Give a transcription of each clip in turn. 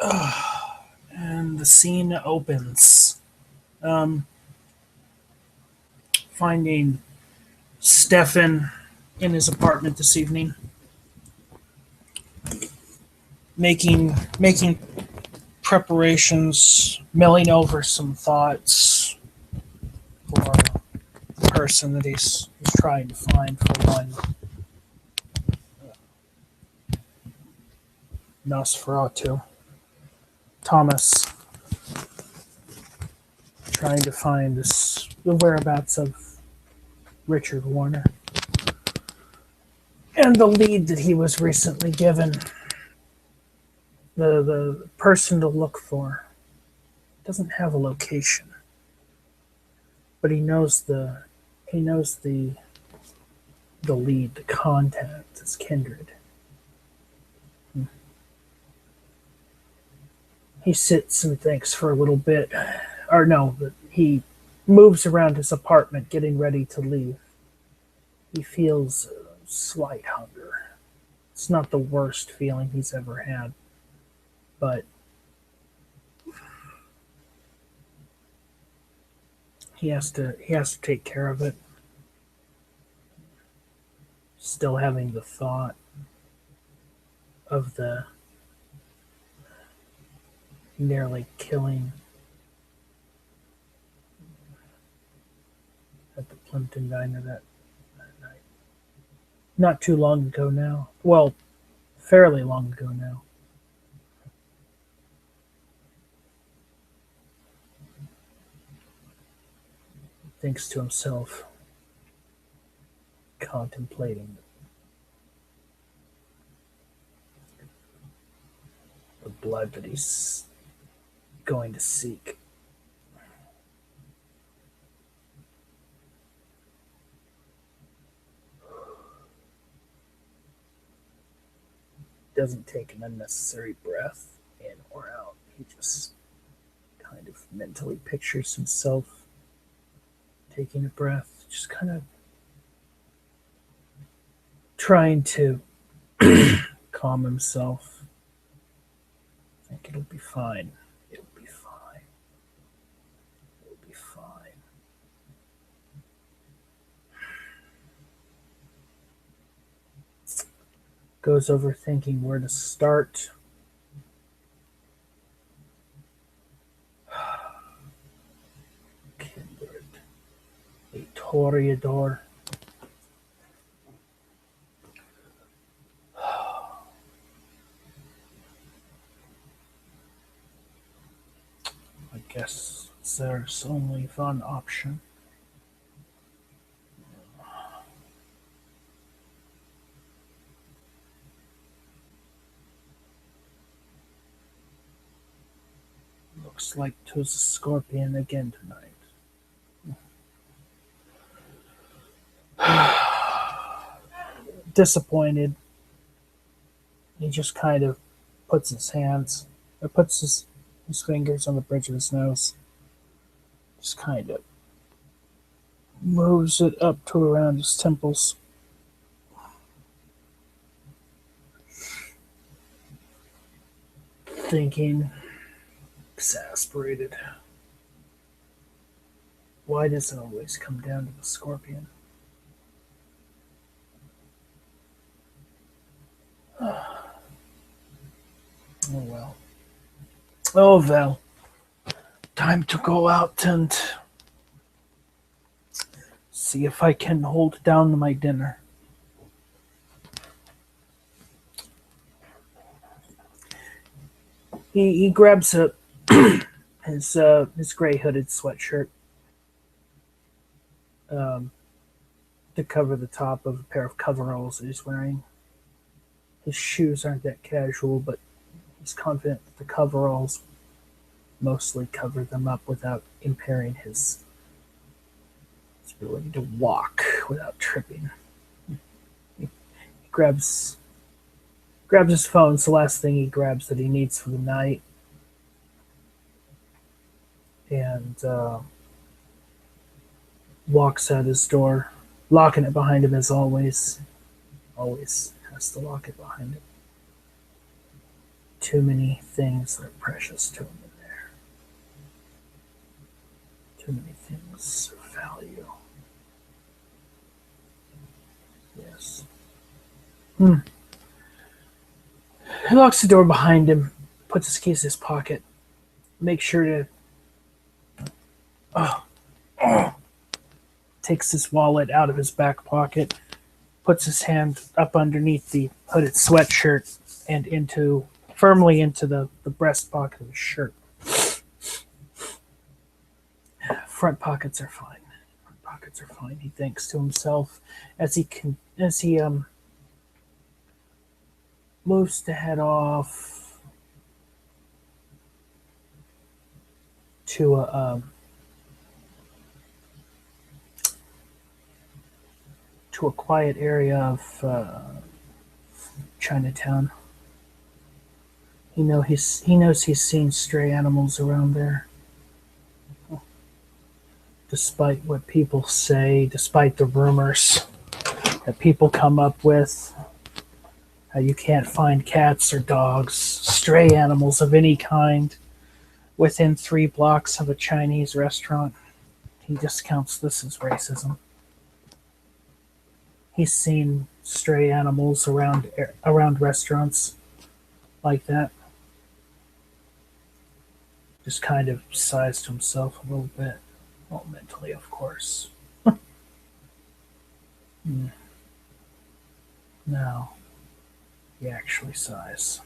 And the scene opens. Um, Finding Stefan in his apartment this evening, making preparations, milling over some thoughts for the person that he's trying to find for one. Nosferatu. Thomas trying to find the whereabouts of Richard Warner. And the lead that he was recently given, the person to look for, doesn't have a location, but he knows the lead, the contact, his kindred. He sits and thinks for a little bit, or no, but he moves around his apartment, getting ready to leave. He feels a slight hunger. It's not the worst feeling he's ever had, but he has to take care of it. Still having the thought of the nearly killing at the Plimpton Diner that night. Not too long ago now. Well, fairly long ago now. Thinks to himself, contemplating the blood that he's going to seek. Doesn't take an unnecessary breath in or out. He just kind of mentally pictures himself taking a breath, just kind of trying to calm himself. I think it'll be fine. It'll be fine. It'll be fine. Goes over thinking where to start. Kindred. A Toreador. I guess there's only one option. Looks like 'twas a scorpion again tonight. Disappointed, he just kind of puts his hands, or puts his fingers on the bridge of his nose, just kind of moves it up to around his temples. Thinking, exasperated. Why does it always come down to the scorpion? Oh well. Oh well. Time to go out and see if I can hold down my dinner. He grabs his gray hooded sweatshirt um, to cover the top of a pair of coveralls that he's wearing. His shoes aren't that casual, but he's confident that the coveralls mostly cover them up without impairing his ability to walk without tripping. He grabs his phone. It's the last thing he grabs that he needs for the night, and walks out his door, locking it behind him as always. Always has to lock it behind him. Too many things that are precious to him in there. Too many things of value. Yes. He locks the door behind him, puts his keys in his pocket, makes sure to takes his wallet out of his back pocket, puts his hand up underneath the hooded sweatshirt and firmly into the breast pocket of his shirt. Front pockets are fine. Front pockets are fine. He thinks to himself as he moves to head off to a quiet area of Chinatown. He knows he's seen stray animals around there. Despite what people say, despite the rumors that people come up with, how you can't find cats or dogs, stray animals of any kind within 3 blocks of a Chinese restaurant, he discounts this as racism. He's seen stray animals around restaurants like that. Just kind of sighs to himself a little bit. Well, mentally, of course. No, he actually sighs.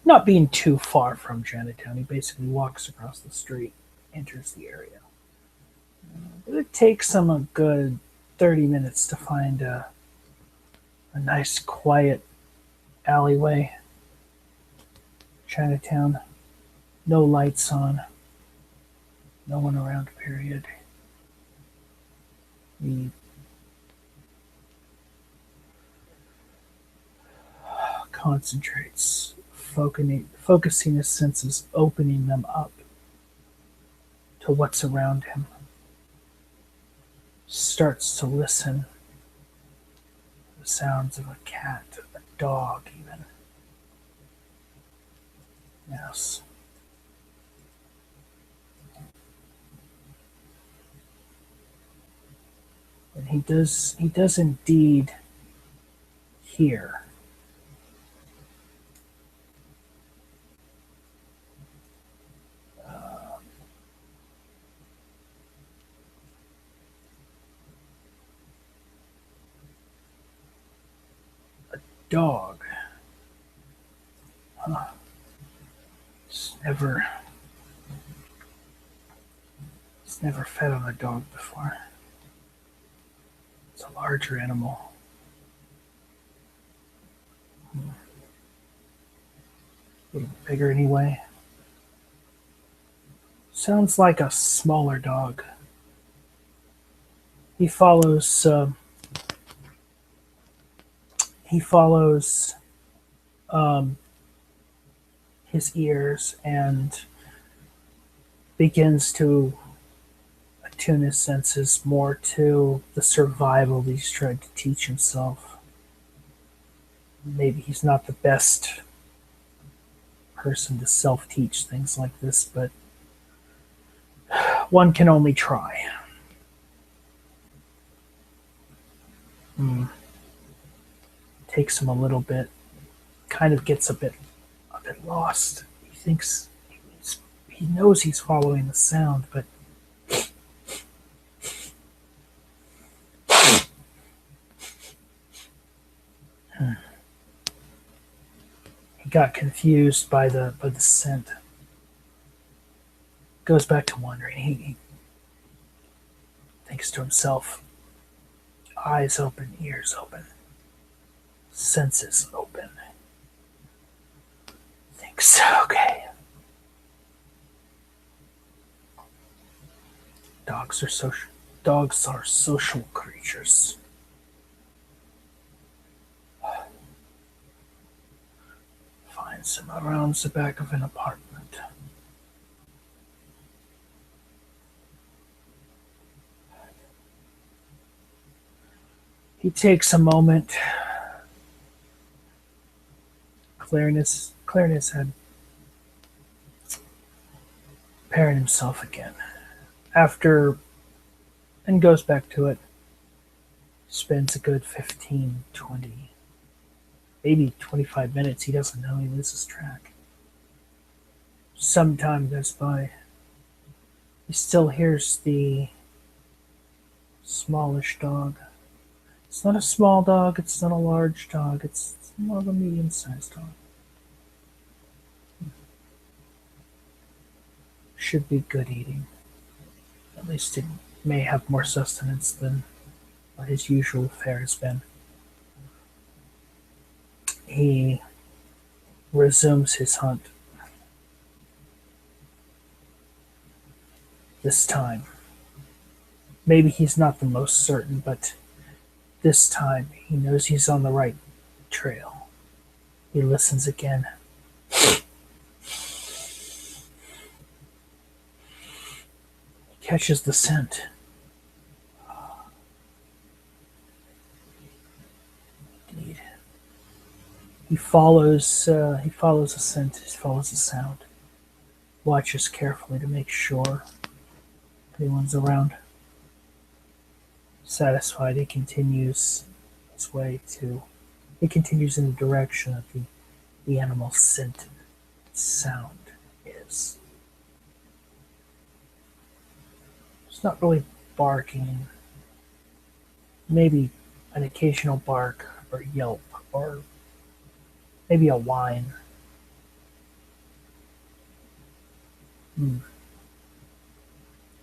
Not being too far from Chinatown, he basically walks across the street, enters the area. But it takes him a good 30 minutes to find a nice, quiet alleyway. Chinatown, no lights on, no one around, period. He concentrates, focusing his senses, opening them up to what's around him. Starts to listen to the sounds of a cat, a dog even. Yes. And he does indeed hear a dog. It's never fed on a dog before. It's a larger animal. A little bigger anyway. Sounds like a smaller dog. He follows his ears and begins to attune his senses more to the survival that he's tried to teach himself. Maybe he's not the best person to self-teach things like this, but one can only try. Takes him a little bit, kind of gets a bit lost. He knows he's following the sound, but he got confused by the scent. Goes back to wondering. He thinks to himself, eyes open, ears open, senses open. Thinks, okay. Dogs are social creatures. Finds him around the back of an apartment. He takes a moment, clearing his head, preparing himself again. After, and goes back to it, spends a good 15, 20, maybe 25 minutes. He doesn't know, he loses track. Some time goes by. He still hears the smallish dog. It's not a small dog, it's not a large dog, it's more of a medium-sized dog. Should be good eating. At least it may have more sustenance than what his usual fare has been. He resumes his hunt. This time, maybe he's not the most certain, but this time he knows he's on the right trail. He listens again. He catches the scent. Indeed. He follows the scent, he follows the sound. Watches carefully to make sure anyone's around. Satisfied, he continues his way to. He continues in the direction of the animal's scent sound is. It's not really barking. Maybe an occasional bark or yelp or maybe a whine.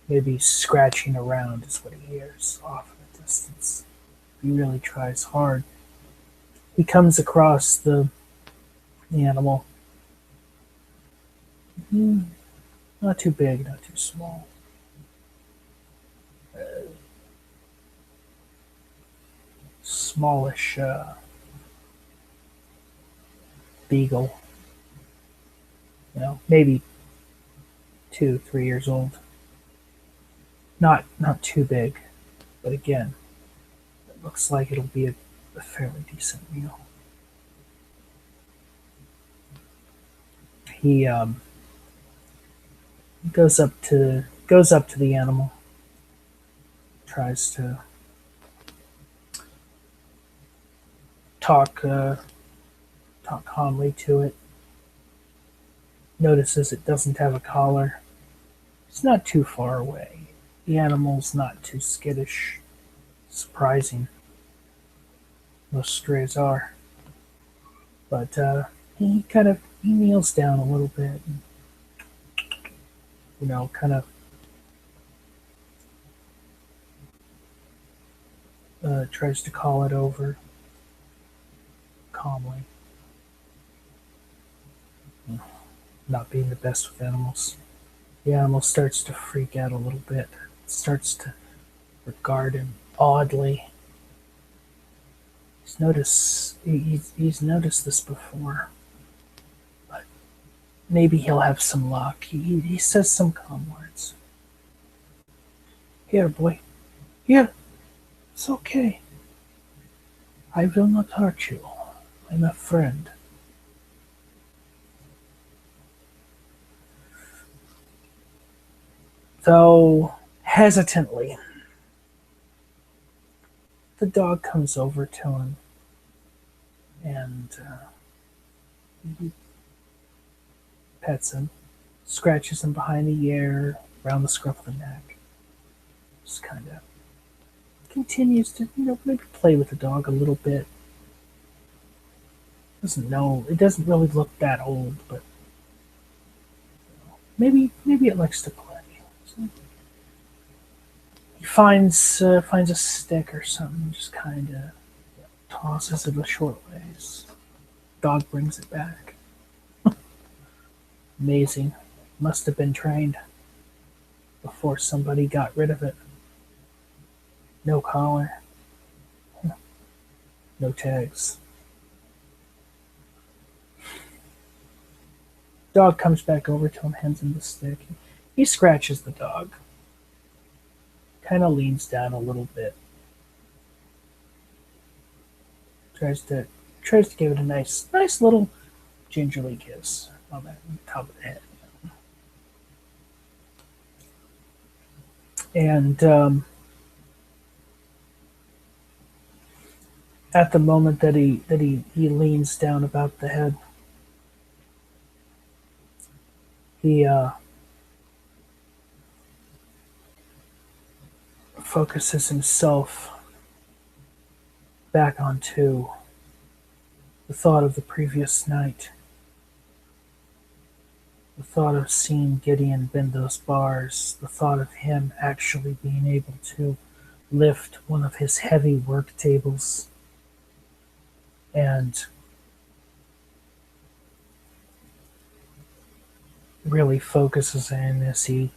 Maybe scratching around is what he hears off in the distance. He really tries hard. He comes across the animal. Not too big, not too small. Smallish beagle. Maybe 2, 3 years old. Not too big, but again, it looks like it'll be a fairly decent meal. He goes up to the animal, tries to talk calmly to it. Notices it doesn't have a collar. It's not too far away. The animal's not too skittish. Surprising. Most strays are. But he kneels down a little bit and, kind of tries to call it over calmly. Not being the best with animals. The animal starts to freak out a little bit. Starts to regard him oddly. He's noticed this before, but maybe he'll have some luck. He says some calm words. Here, boy. Here. It's okay. I will not hurt you. I'm a friend. Though hesitantly, the dog comes over to him and he pets him, scratches him behind the ear, around the scruff of the neck. Just kind of continues to, maybe play with the dog a little bit. Doesn't know, it doesn't really look that old, but maybe it likes to play. So he finds a stick or something, just kind of tosses it a short ways. Dog brings it back. Amazing. Must have been trained before somebody got rid of it. No collar. No tags. Dog comes back over to him, hands him the stick. He scratches the dog. Kind of leans down a little bit. Tries to give it a nice little gingerly kiss on the top of the head. And at the moment that he leans down about the head, he focuses himself back onto the thought of the previous night, the thought of seeing Gideon bend those bars, the thought of him actually being able to lift one of his heavy work tables, and really focuses in as he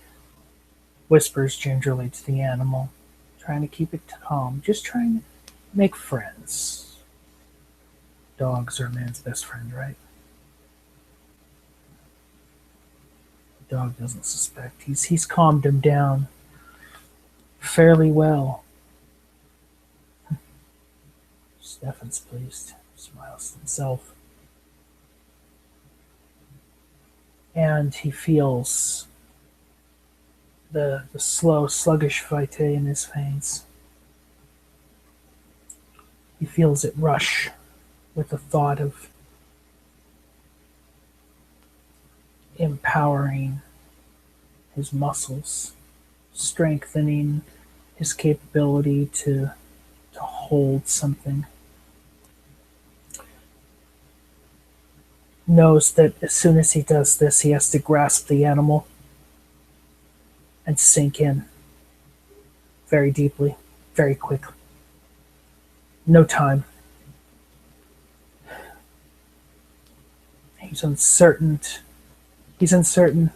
whispers gingerly to the animal, trying to keep it calm, just trying to make friends. Dogs are man's best friend, right? The dog doesn't suspect. He's calmed him down fairly well. Stephen's pleased, smiles to himself. And he feels the slow, sluggish VTMYTE in his veins. He feels it rush with the thought of empowering his muscles, strengthening his capability to hold something. Knows that as soon as he does this, he has to grasp the animal and sink in very deeply, very quickly. No time. He's uncertain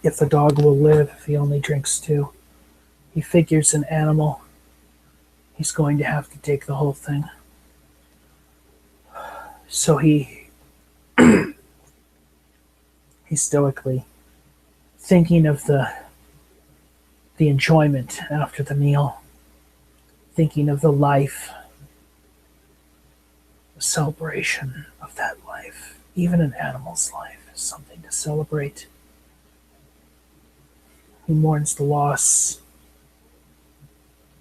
if the dog will live if he only drinks 2. He figures an animal, he's going to have to take the whole thing. So he's stoically thinking of the enjoyment after the meal, thinking of the life, the celebration of that life. Even an animal's life is something to celebrate. He mourns the loss,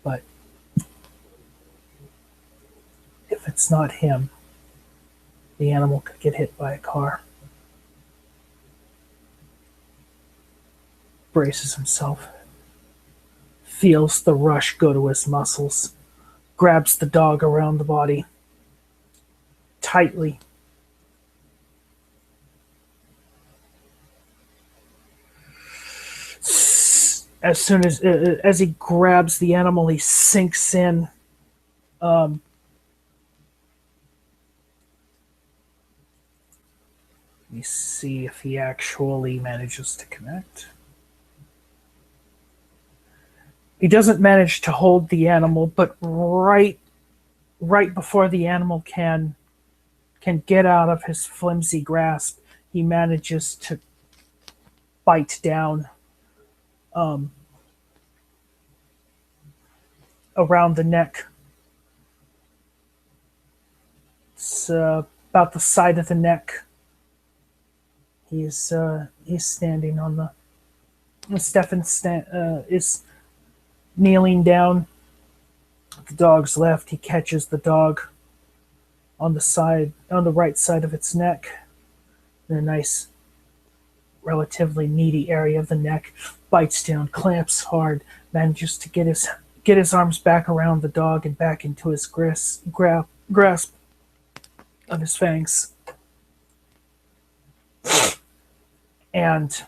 but if it's not him, the animal could get hit by a car. Braces himself, feels the rush go to his muscles, grabs the dog around the body tightly. As soon as he grabs the animal, he sinks in. Let me see if he actually manages to connect. He doesn't manage to hold the animal, but right before the animal can get out of his flimsy grasp, he manages to bite down around the neck. It's about the side of the neck. He's standing on the. Stephen is kneeling down. The dog's left. He catches the dog on the right side of its neck, in a nice, relatively meaty area of the neck. Bites down, clamps hard, manages to get his arms back around the dog and back into his grasp of his fangs, and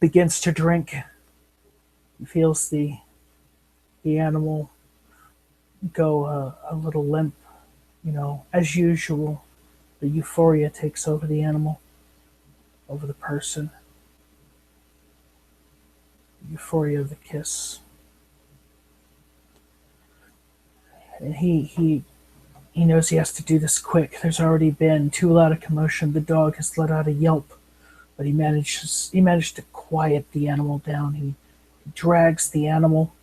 begins to drink. He feels the animal go a little limp. As usual, the euphoria takes over the animal, over the person. The euphoria of the kiss. And he knows he has to do this quick. There's already been too loud a commotion. The dog has let out a yelp, but he managed to quiet the animal down. He drags the animal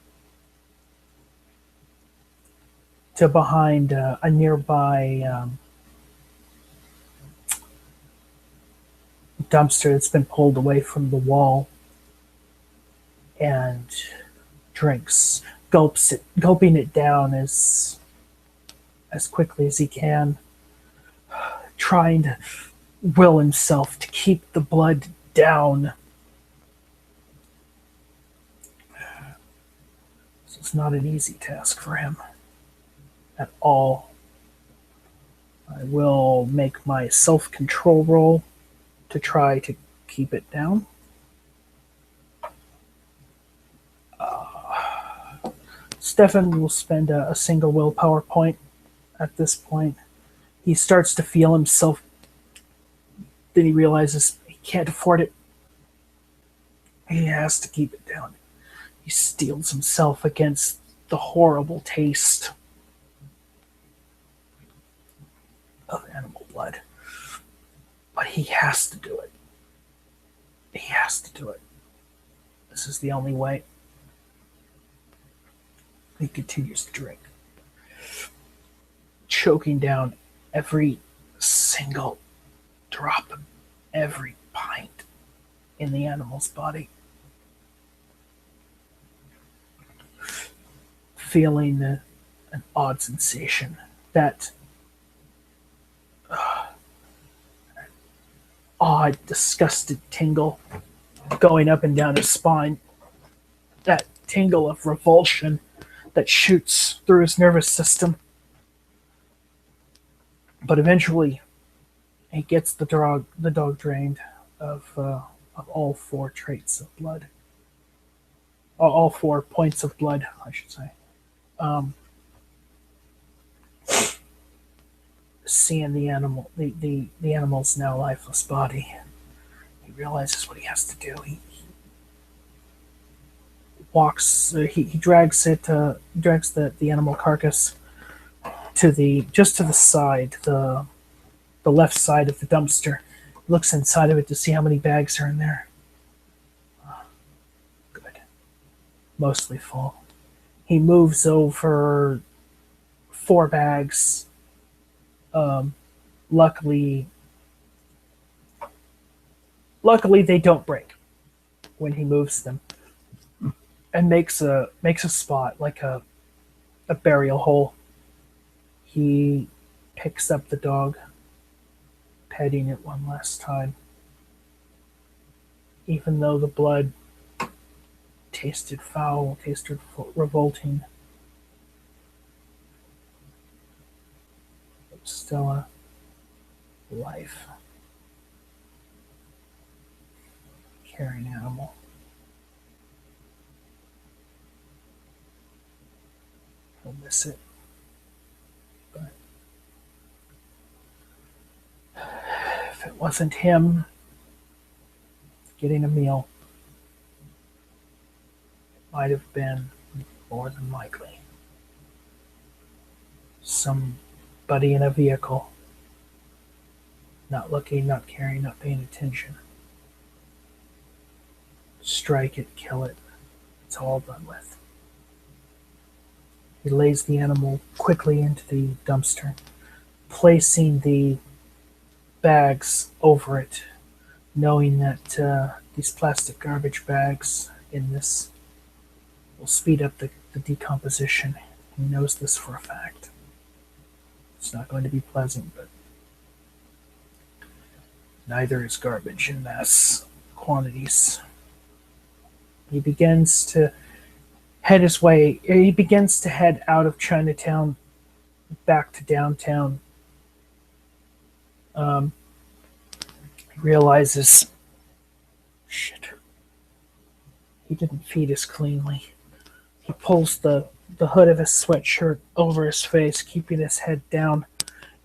to behind a nearby dumpster that's been pulled away from the wall, and drinks, gulping it down as quickly as he can, trying to will himself to keep the blood down. So it's not an easy task for him at all. I will make my self-control roll to try to keep it down. Stefan will spend a single willpower point at this point. He starts to feel himself. Then he realizes he can't afford it. He has to keep it down. He steels himself against the horrible taste of animal blood. But he has to do it. He has to do it. This is the only way. He continues to drink, choking down every single drop, every pint in the animal's body. Feeling an odd sensation, that odd, disgusted tingle going up and down his spine, that tingle of revulsion that shoots through his nervous system. But eventually, he gets the dog drained of all 4 traits of blood, all 4 points of blood, I should say. Seeing the animal's now lifeless body, he realizes what he has to do. He walks. He drags the animal carcass to the side, the left side of the dumpster. He looks inside of it to see how many bags are in there. Good, mostly full. He moves over 4 bags. Luckily they don't break when he moves them, and makes a spot like a burial hole. He picks up the dog, petting it one last time. Even though the blood tasted foul, tasted revolting, it's still a life. Caring animal. He'll miss it. But if it wasn't him getting a meal, it might have been, more than likely, somebody in a vehicle, not looking, not caring, not paying attention. Strike it, kill it. It's all done with. He lays the animal quickly into the dumpster, placing the bags over it, knowing that these plastic garbage bags in this will speed up the decomposition. He knows this for a fact. It's not going to be pleasant, but neither is garbage in mass quantities. He begins to head out of Chinatown back to downtown. He realizes, shit, he didn't feed us cleanly. He pulls the hood of his sweatshirt over his face, keeping his head down.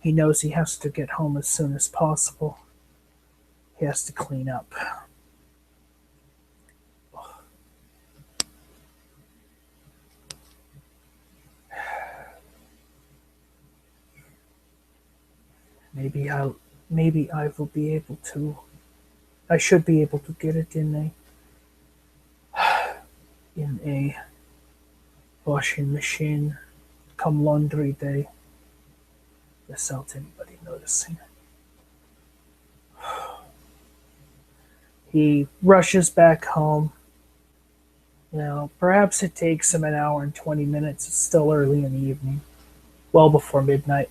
He knows he has to get home as soon as possible. He has to clean up. Maybe I will be able to. I should be able to get it in a washing machine come laundry day without anybody noticing. He rushes back home. Perhaps it takes him an hour and 20 minutes. It's still early in the evening, well before midnight.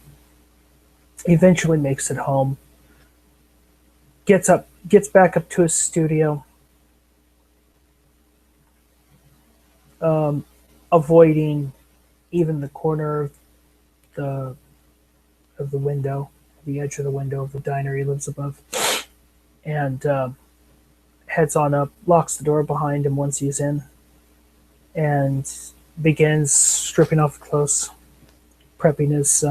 He eventually makes it home, gets back up to his studio, avoiding even the corner the of the window, the edge of the window of the diner he lives above, and heads on up, locks the door behind him once he's in, and begins stripping off clothes, prepping his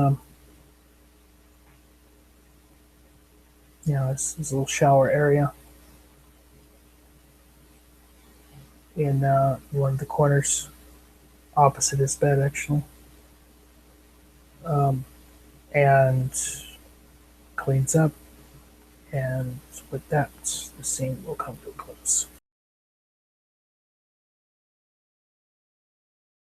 little shower area in one of the corners opposite his bed, actually. And cleans up, and with that, the scene will come to a close.